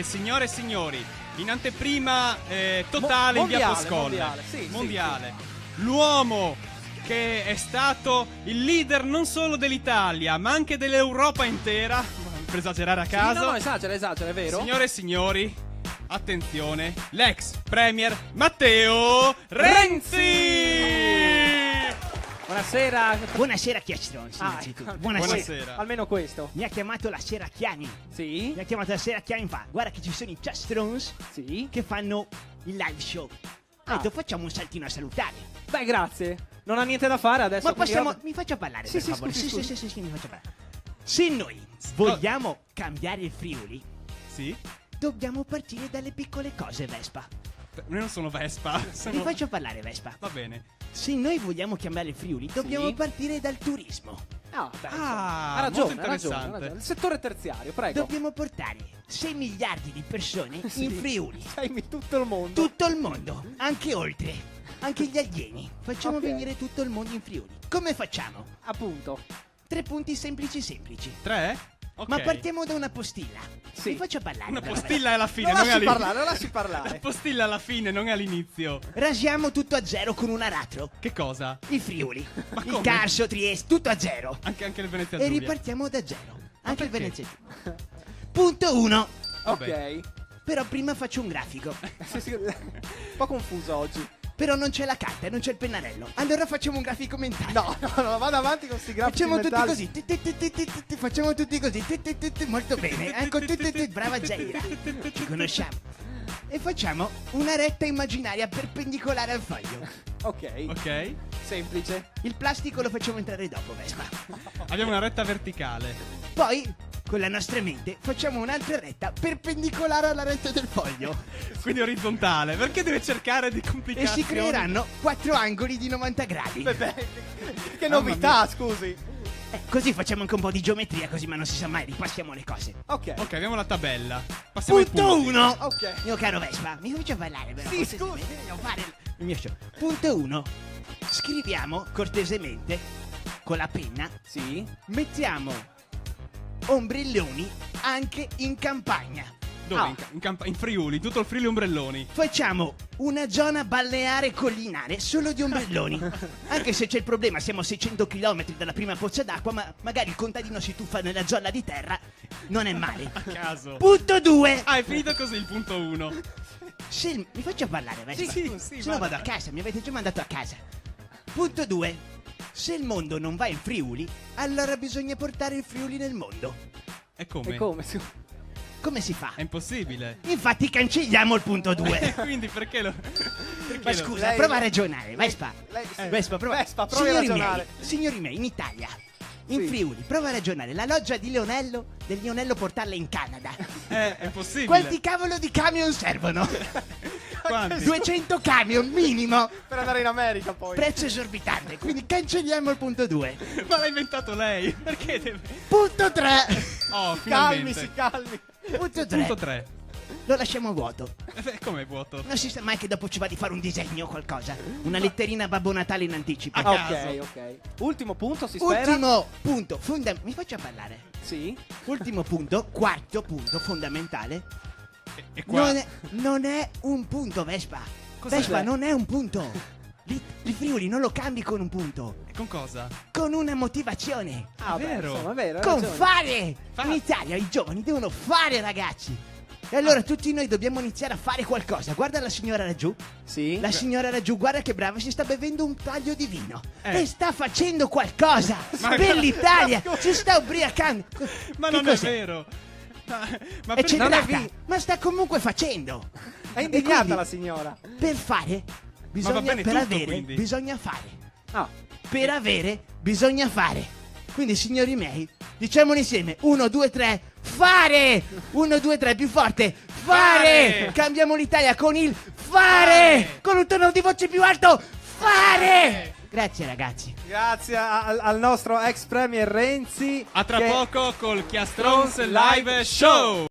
Signore e signori, in anteprima totale in via Poscolle mondiale, l'uomo che è stato il leader non solo dell'Italia ma anche dell'Europa intera, per esagerare a caso. No, esagera, è vero. Signore e signori, attenzione, l'ex premier Matteo Renzi. Buonasera. Buonasera Chiastronzi, Buonasera. Almeno questo. Mi ha chiamato la Serracchiani. Sì. Mi ha chiamato la Serracchiani, fa: guarda che ci sono i Chiastrons Sì. che fanno il live show. Ha detto facciamo un saltino a salutare. Beh, grazie. Non ha niente da fare adesso. Ma quindi possiamo... Mi faccia parlare, Sì, per sì, favore. scusi. Sì, mi faccia parlare. Se noi vogliamo cambiare il Friuli, Sì? dobbiamo partire dalle piccole cose, Vespa. Noi non sono Vespa. Mi faccio parlare, Vespa. Va bene. Se noi vogliamo cambiare il Friuli, dobbiamo partire dal turismo. Ah, beh, Ah, ha ragione, molto ha ragione, interessante. ha ragione. Il settore terziario, prego. Dobbiamo portare 6 miliardi di persone in Friuli. Sai, tutto il mondo. Tutto il mondo, anche oltre, anche gli alieni. Facciamo Ok. venire tutto il mondo in Friuli. Come facciamo? Appunto. 3 punti semplici. 3? Ok. Ma partiamo da una postilla. Sì. Mi faccia parlare. Una però. postilla è alla fine, Lo non è lasci all'inizio. parlare, lo lasci La parlare. postilla alla fine, non è all'inizio. Rasiamo tutto a zero con un aratro. Che cosa? Il Friuli, Ma il come? Carso, Trieste, tutto a zero. Anche il Venezia E Giulia. ripartiamo da zero. Anche il perché? Venezia Giulia. Punto 1. Ok. Però prima faccio un grafico. Sì, un po' confuso oggi. Però non c'è la carta e non c'è il pennarello. Allora facciamo un grafico mentale. No, vado avanti con sti grafici Facciamo tutti mentali. così. Facciamo tutti così. Molto bene. Ecco, brava Zaira. Ci conosciamo. E facciamo una retta immaginaria perpendicolare al foglio. Ok. Ok. Semplice. Il plastico lo facciamo entrare dopo, Vespa. Abbiamo una retta verticale. Poi, con la nostra mente, facciamo un'altra retta perpendicolare alla retta del foglio. Quindi orizzontale. Perché deve cercare di E complicazioni? si creeranno 4 angoli di 90 gradi. Che novità, scusi. Così facciamo anche un po' di geometria, così ma non si sa mai, ripassiamo le cose. Ok. Ok, abbiamo la tabella. Passiamo ai Punto punti. 1. Ok. Mio caro Vespa, mi faccia parlare però. Sì, cortesemente, scusi. devo fare il mio show. Punto 1. Scriviamo cortesemente con la penna. Sì. Mettiamo ombrelloni anche in campagna. Dove? Ah. In Friuli, tutto il Friuli ombrelloni. Facciamo una zona balneare collinare solo di ombrelloni. Anche se c'è il problema, siamo a 600 km dalla prima pozza d'acqua, ma magari il contadino si tuffa nella zolla di terra, non è male. A caso. Punto 2. Ah, è finito così il punto 1. Mi faccia parlare, Vespa. Sì, Se no vada. vado a casa, mi avete già mandato a casa. Punto 2. Se il mondo non va in Friuli, allora bisogna portare il Friuli nel mondo. E come? E come? Come si fa? È impossibile. Infatti cancelliamo il punto 2. Quindi perché lo... perché Ma lo- scusa, lei- prova a ragionare, Vespa. Vespa, prova. Vespa, provi a Signori ragionare. Signori miei, in Italia, in Sì. Friuli, prova a ragionare. La loggia di Leonello, del Leonello portarla in Canada. È impossibile. Quanti cavolo di camion servono? Quanti? 200 camion minimo. Per andare in America poi. Prezzo esorbitante, quindi cancelliamo il punto 2. Ma l'ha inventato lei. Perché deve... Punto 3. Oh, Calmi, finalmente. si calmi. Punto 3. Punto 3. Lo lasciamo vuoto. Come è vuoto? Non si sa mai che dopo ci va di fare un disegno o qualcosa. Una letterina a Babbo Natale in anticipo. A caso. Ok. Ultimo punto, si spera. Ultimo punto mi faccia parlare. Sì. Ultimo punto, quarto punto fondamentale. E qua... Non è un punto, Vespa. Cos'è? Vespa non è un punto. Il Friuli non lo cambi con un punto. E con cosa? Con una motivazione. Ah, beh, vero. insomma, è vero. hai Con ragione. fare. Fa- In Italia i giovani devono fare, ragazzi. E allora tutti noi dobbiamo iniziare a fare qualcosa. Guarda la signora laggiù. Sì. La signora laggiù, guarda che brava, si sta bevendo un taglio di vino. Eh. E sta facendo qualcosa Ma- per l'Italia. Si sta ubriacando. Ma Che non cos'è? è vero. Ma È per... non è centrata, ma sta comunque facendo. È E indignata quindi, la signora. Per fare, bisogna, bene per tutto, avere, quindi. bisogna fare. Ah. Per avere, bisogna fare. Quindi, signori miei, diciamolo insieme: 1, 2, 3, fare! 1, 2, 3, più forte, fare! Fare! Cambiamo l'Italia con il fare! Con un tono di voce più alto, fare! Grazie, ragazzi. Grazie al nostro ex premier Renzi. A tra che- poco col Chiastrons Live Show.